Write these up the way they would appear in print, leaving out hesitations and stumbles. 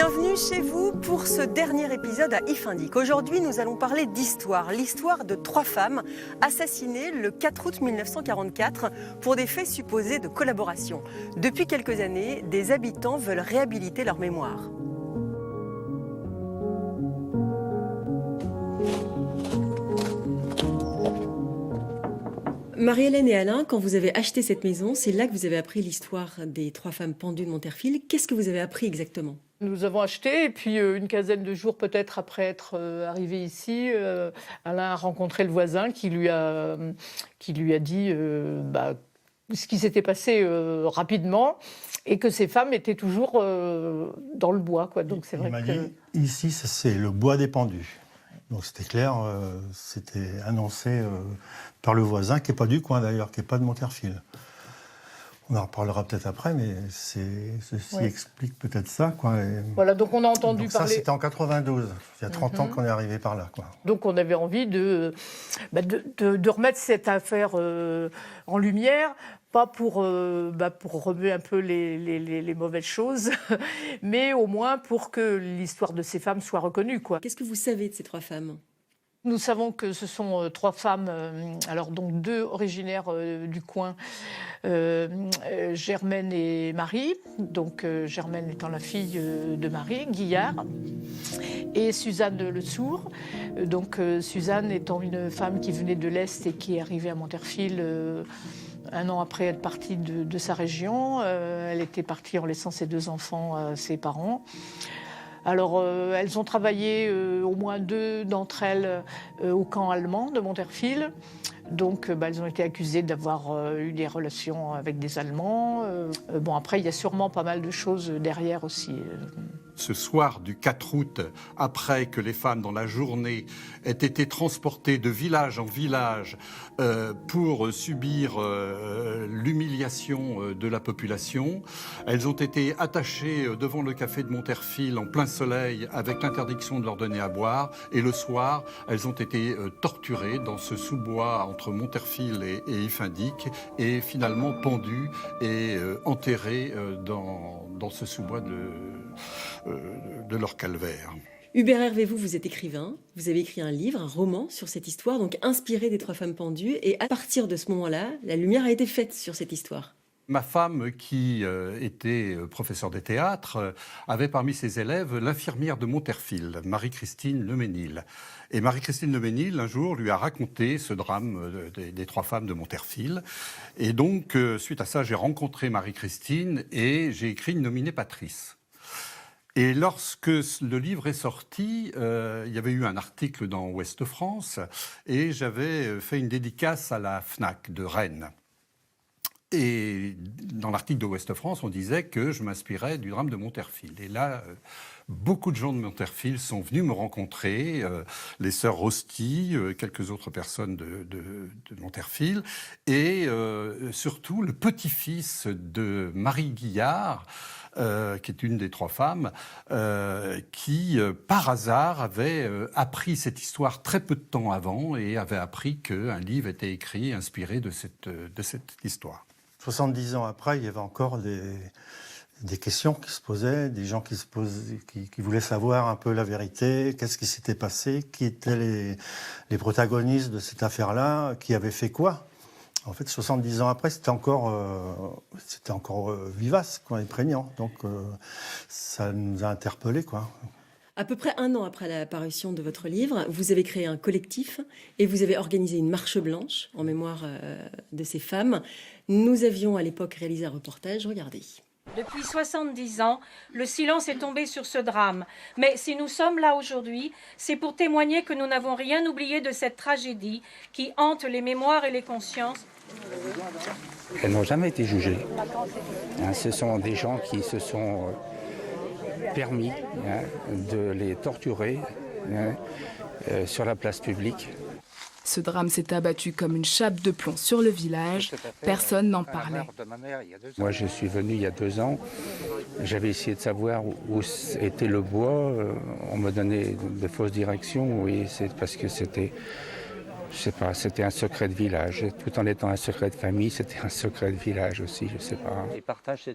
Bienvenue chez vous pour ce dernier épisode à If Indique. Aujourd'hui, nous allons parler d'histoire. L'histoire de 3 femmes assassinées le 4 août 1944 pour des faits supposés de collaboration. Depuis quelques années, des habitants veulent réhabiliter leur mémoire. Marie-Hélène et Alain, quand vous avez acheté cette maison, c'est là que vous avez appris l'histoire des 3 femmes pendues de Monterfil. Qu'est-ce que vous avez appris exactement ? Nous avons acheté et puis une quinzaine de jours peut-être après être arrivé ici, Alain a rencontré le voisin qui lui a dit ce qui s'était passé rapidement et que ces femmes étaient toujours dans le bois, quoi. Donc c'est vrai m'a dit, ici c'est le bois des pendus. Donc c'était clair, c'était annoncé par le voisin, qui n'est pas du coin d'ailleurs, qui n'est pas de Monterfil. On en reparlera peut-être après, mais ceci explique peut-être ça, quoi. Voilà, donc on a entendu donc parler... Ça, c'était en 92, il y a 30 ans qu'on est arrivé par là, quoi. Donc on avait envie de remettre cette affaire en lumière, pas pour remuer un peu les mauvaises choses, mais au moins pour que l'histoire de ces femmes soit reconnue, quoi. Qu'est-ce que vous savez de ces 3 femmes ? Nous savons que ce sont 3 femmes, alors donc 2 originaires du coin, Germaine et Marie, donc Germaine étant la fille de Marie, Guillard, et Suzanne Le Sourd. Donc Suzanne étant une femme qui venait de l'Est et qui est arrivée à Monterfil 1 an après être partie de sa région. Elle était partie en laissant ses 2 enfants à ses parents. Alors, elles ont travaillé, au moins 2 d'entre elles, au camp allemand de Monterfil. Donc, elles ont été accusées d'avoir eu des relations avec des Allemands. Après, il y a sûrement pas mal de choses derrière aussi. Ce soir du 4 août, après que les femmes dans la journée aient été transportées de village en village pour subir l'humiliation de la population, elles ont été attachées devant le café de Monterfil en plein soleil avec l'interdiction de leur donner à boire. Et le soir, elles ont été torturées dans ce sous-bois entre Monterfil et If Indique et finalement pendues et enterrées dans ce sous-bois de leur calvaire. Hubert Hervé, vous êtes écrivain, vous avez écrit un livre, un roman sur cette histoire, donc inspiré des 3 femmes pendues, et à partir de ce moment-là, la lumière a été faite sur cette histoire. Ma femme, qui était professeure de théâtre, avait parmi ses élèves l'infirmière de Monterfil, Marie-Christine Leménil. Et Marie-Christine Leménil, un jour, lui a raconté ce drame des 3 femmes de Monterfil. Et donc, suite à ça, j'ai rencontré Marie-Christine et j'ai écrit une nominée Patrice. Et lorsque le livre est sorti, il y avait eu un article dans Ouest France et j'avais fait une dédicace à la FNAC de Rennes. Et dans l'article de Ouest France, on disait que je m'inspirais du drame de Monterfil. Et là, beaucoup de gens de Monterfil sont venus me rencontrer, les sœurs Rosti, quelques autres personnes de Monterfil, et surtout le petit-fils de Marie Guillard, qui est une des 3 femmes, qui, par hasard, avait appris cette histoire très peu de temps avant et avait appris qu'un livre était écrit, inspiré de cette histoire. 70 ans après, il y avait encore des questions qui se posaient, des gens qui voulaient savoir un peu la vérité, qu'est-ce qui s'était passé, qui étaient les protagonistes de cette affaire-là, qui avaient fait quoi. En fait, 70 ans après, c'était encore vivace, quoi, et prégnant. Donc, ça nous a interpellés, quoi. À peu près 1 an après la parution de votre livre, vous avez créé un collectif et vous avez organisé une marche blanche en mémoire de ces femmes. Nous avions à l'époque réalisé un reportage, regardez. Depuis 70 ans, le silence est tombé sur ce drame. Mais si nous sommes là aujourd'hui, c'est pour témoigner que nous n'avons rien oublié de cette tragédie qui hante les mémoires et les consciences. Elles n'ont jamais été jugées. Ce sont des gens qui se sont permis de les torturer sur la place publique. Ce drame s'est abattu comme une chape de plomb sur le village. Personne n'en parlait. Moi, je suis venu il y a 2 ans. J'avais essayé de savoir où était le bois. On me donnait de fausses directions. Oui, c'est parce que c'était Je sais pas, c'était un secret de village. Tout en étant un secret de famille, c'était un secret de village aussi, je sais pas.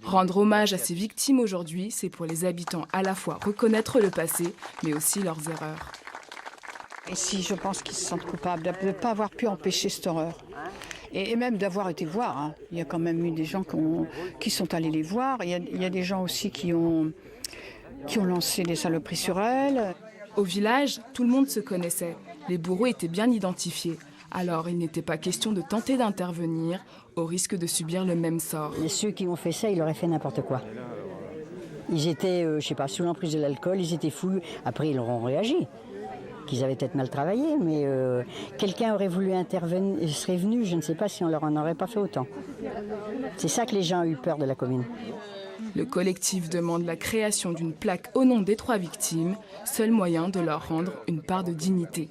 Rendre hommage à ces victimes aujourd'hui, c'est pour les habitants à la fois reconnaître le passé, mais aussi leurs erreurs. Et si je pense qu'ils se sentent coupables de ne pas avoir pu empêcher cette horreur. Et même d'avoir été voir. Hein. Il y a quand même eu des gens qui sont allés les voir. Il y a des gens aussi qui ont lancé des saloperies sur elles. Au village, tout le monde se connaissait. Les bourreaux étaient bien identifiés. Alors, il n'était pas question de tenter d'intervenir, au risque de subir le même sort. Et ceux qui ont fait ça, ils auraient fait n'importe quoi. Ils étaient, je sais pas, sous l'emprise de l'alcool, ils étaient fous. Après, ils auront réagi. Qu'ils avaient peut-être mal travaillé, mais quelqu'un aurait voulu intervenir, il serait venu, je ne sais pas si on leur en aurait pas fait autant. C'est ça que les gens ont eu peur de la commune. Le collectif demande la création d'une plaque au nom des 3 victimes, seul moyen de leur rendre une part de dignité.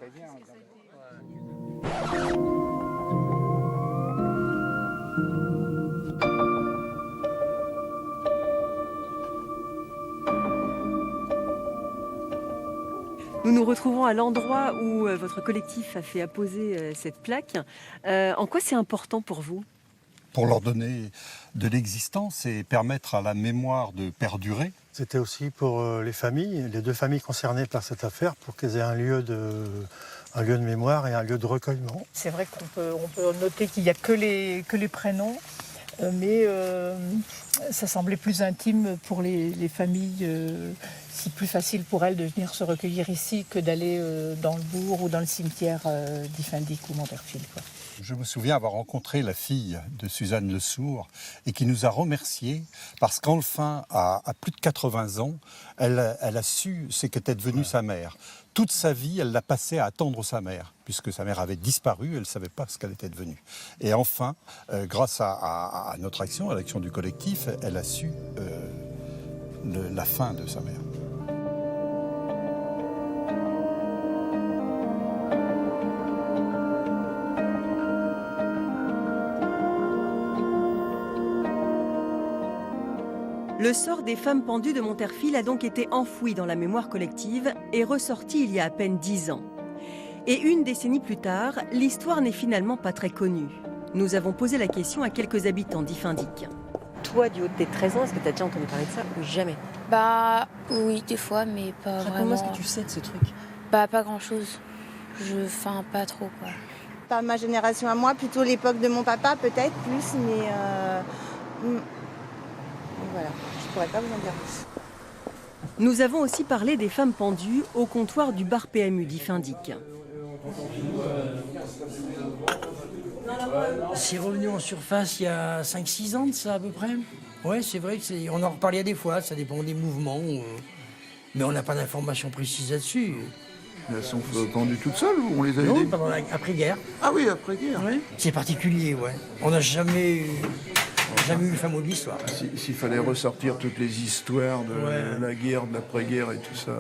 Nous nous retrouvons à l'endroit où votre collectif a fait apposer cette plaque. En quoi c'est important pour vous ? Pour leur donner de l'existence et permettre à la mémoire de perdurer. C'était aussi pour les familles, les 2 familles concernées par cette affaire, pour qu'elles aient un lieu de mémoire et un lieu de recueillement. C'est vrai qu'on peut noter qu'il n'y a que les prénoms, mais ça semblait plus intime pour les familles. C'est plus facile pour elles de venir se recueillir ici que d'aller dans le bourg ou dans le cimetière d'Iffindic ou Monterfil, quoi. Je me souviens avoir rencontré la fille de Suzanne Le Sourd et qui nous a remerciés parce qu'enfin, à plus de 80 ans, elle a su ce qu'était devenue sa mère. Toute sa vie, elle l'a passée à attendre sa mère, puisque sa mère avait disparu, elle ne savait pas ce qu'elle était devenue. Et enfin, grâce à notre action, à l'action du collectif, elle a su la fin de sa mère. Le sort des femmes pendues de Monterfil a donc été enfoui dans la mémoire collective et ressorti il y a à peine 10 ans. Et une décennie plus tard, l'histoire n'est finalement pas très connue. Nous avons posé la question à quelques habitants d'Iffindic. Toi, du haut de tes 13 ans, est-ce que tu as déjà entendu parler de ça ou jamais ? Bah oui, des fois, mais pas vraiment. Raconte-moi ce que tu sais de ce truc. Bah pas grand-chose. Pas trop, quoi. Pas ma génération à moi, plutôt l'époque de mon papa, peut-être plus, mais voilà, je pourrais pas vous en dire plus. Nous avons aussi parlé des femmes pendues au comptoir du bar PMU d'Iffindic. C'est revenu en surface il y a 5-6 ans de ça à peu près. Ouais, c'est vrai on en reparlait des fois, ça dépend des mouvements, mais on n'a pas d'informations précises là-dessus. Elles sont pendues toutes seules ou on les a aidées ? Non, pendant l'après-guerre. Ah oui, après-guerre. Ouais. C'est particulier, ouais. On n'a jamais eu le fameux de l'histoire. S'il fallait ressortir toutes les histoires de la guerre, de l'après-guerre et tout ça.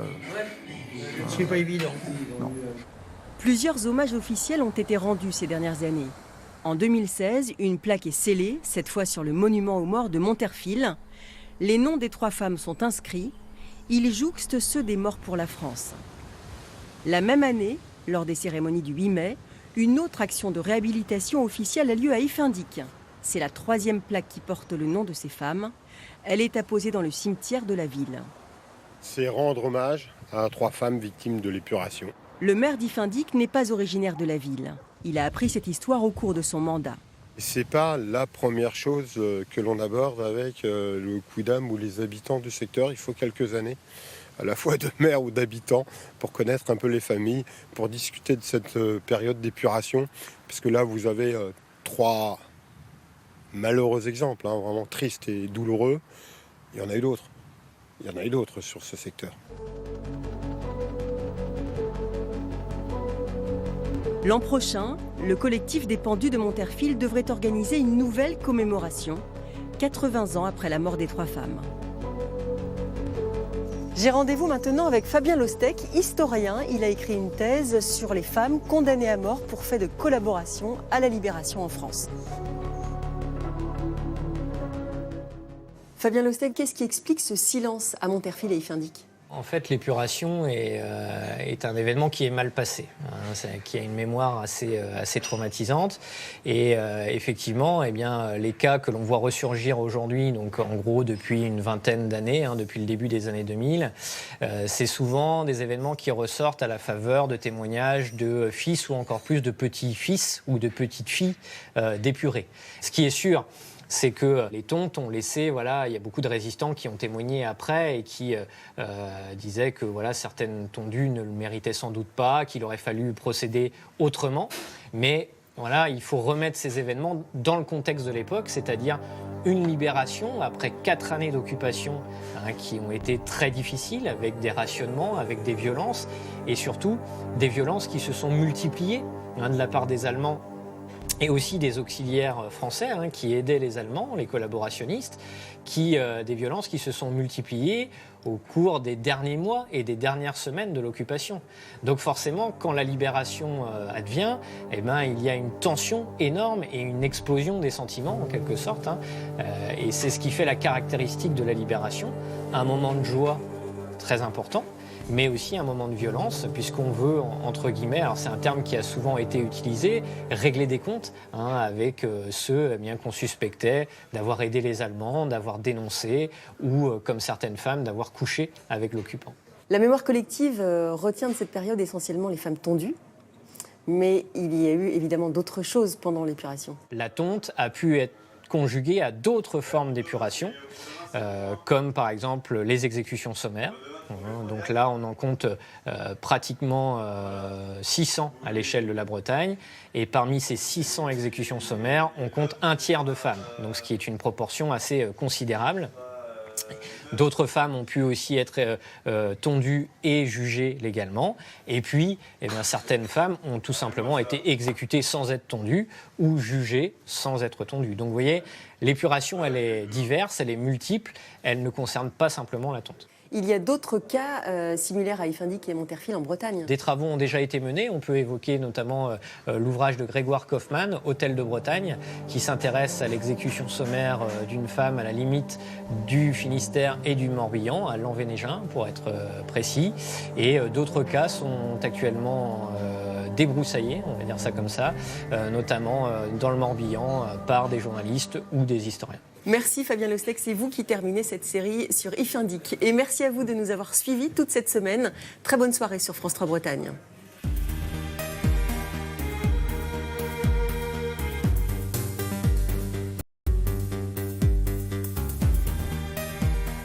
C'est pas évident. Non. Plusieurs hommages officiels ont été rendus ces dernières années. En 2016, une plaque est scellée, cette fois sur le monument aux morts de Monterfil. Les noms des 3 femmes sont inscrits. Ils jouxtent ceux des morts pour la France. La même année, lors des cérémonies du 8 mai, une autre action de réhabilitation officielle a lieu à Iffindic. C'est la 3e plaque qui porte le nom de ces femmes. Elle est apposée dans le cimetière de la ville. C'est rendre hommage à 3 femmes victimes de l'épuration. Le maire d'Iffindic n'est pas originaire de la ville. Il a appris cette histoire au cours de son mandat. C'est pas la première chose que l'on aborde avec le Quidam ou les habitants du secteur. Il faut quelques années, à la fois de maires ou d'habitants, pour connaître un peu les familles, pour discuter de cette période d'épuration. Parce que là, vous avez 3 malheureux exemples, vraiment tristes et douloureux. Il y en a eu d'autres. Il y en a eu d'autres sur ce secteur. L'an prochain, le collectif des pendus de Monterfil devrait organiser une nouvelle commémoration, 80 ans après la mort des 3 femmes. J'ai rendez-vous maintenant avec Fabien Lostec, historien. Il a écrit une thèse sur les femmes condamnées à mort pour fait de collaboration à la libération en France. Fabien Lostec, qu'est-ce qui explique ce silence à Monterfil et Iffindic ? En fait, l'épuration est un événement qui est mal passé, qui a une mémoire assez traumatisante. Et effectivement, eh bien, les cas que l'on voit ressurgir aujourd'hui, donc en gros depuis une vingtaine d'années, depuis le début des années 2000, c'est souvent des événements qui ressortent à la faveur de témoignages de fils ou encore plus de petits-fils ou de petites-filles d'épurés. Ce qui est sûr, c'est que les tontes ont laissé, il y a beaucoup de résistants qui ont témoigné après et qui disaient que certaines tondues ne le méritaient sans doute pas, qu'il aurait fallu procéder autrement. Mais il faut remettre ces événements dans le contexte de l'époque, c'est-à-dire une libération après 4 années d'occupation qui ont été très difficiles, avec des rationnements, avec des violences, et surtout des violences qui se sont multipliées de la part des Allemands et aussi des auxiliaires français qui aidaient les Allemands, les collaborationnistes, des violences qui se sont multipliées au cours des derniers mois et des dernières semaines de l'occupation. Donc forcément, quand la libération advient, il y a une tension énorme et une explosion des sentiments, en quelque sorte. Et c'est ce qui fait la caractéristique de la libération, un moment de joie très important, mais aussi un moment de violence, puisqu'on veut, entre guillemets, alors c'est un terme qui a souvent été utilisé, régler des comptes avec ceux qu'on suspectait d'avoir aidé les Allemands, d'avoir dénoncé, ou, comme certaines femmes, d'avoir couché avec l'occupant. La mémoire collective retient de cette période essentiellement les femmes tondues, mais il y a eu évidemment d'autres choses pendant l'épuration. La tonte a pu être conjuguée à d'autres formes d'épuration, comme par exemple les exécutions sommaires. Donc là, on en compte pratiquement 600 à l'échelle de la Bretagne. Et parmi ces 600 exécutions sommaires, on compte un tiers de femmes, donc ce qui est une proportion assez considérable. D'autres femmes ont pu aussi être tondues et jugées légalement. Et puis, certaines femmes ont tout simplement été exécutées sans être tondues ou jugées sans être tondues. Donc vous voyez, l'épuration, elle est diverse, elle est multiple, elle ne concerne pas simplement la tonte. Il y a d'autres cas similaires à Iffindic et Monterfil en Bretagne. Des travaux ont déjà été menés. On peut évoquer notamment l'ouvrage de Grégoire Kaufmann, Hôtel de Bretagne, qui s'intéresse à l'exécution sommaire d'une femme à la limite du Finistère et du Morbihan, à Lanvénégin pour être précis. Et d'autres cas sont actuellement débroussaillés, on va dire ça comme ça, notamment dans le Morbihan par des journalistes ou des historiens. Merci Fabien Lostec, c'est vous qui terminez cette série sur Iffindic. Et merci à vous de nous avoir suivis toute cette semaine. Très bonne soirée sur France 3 Bretagne.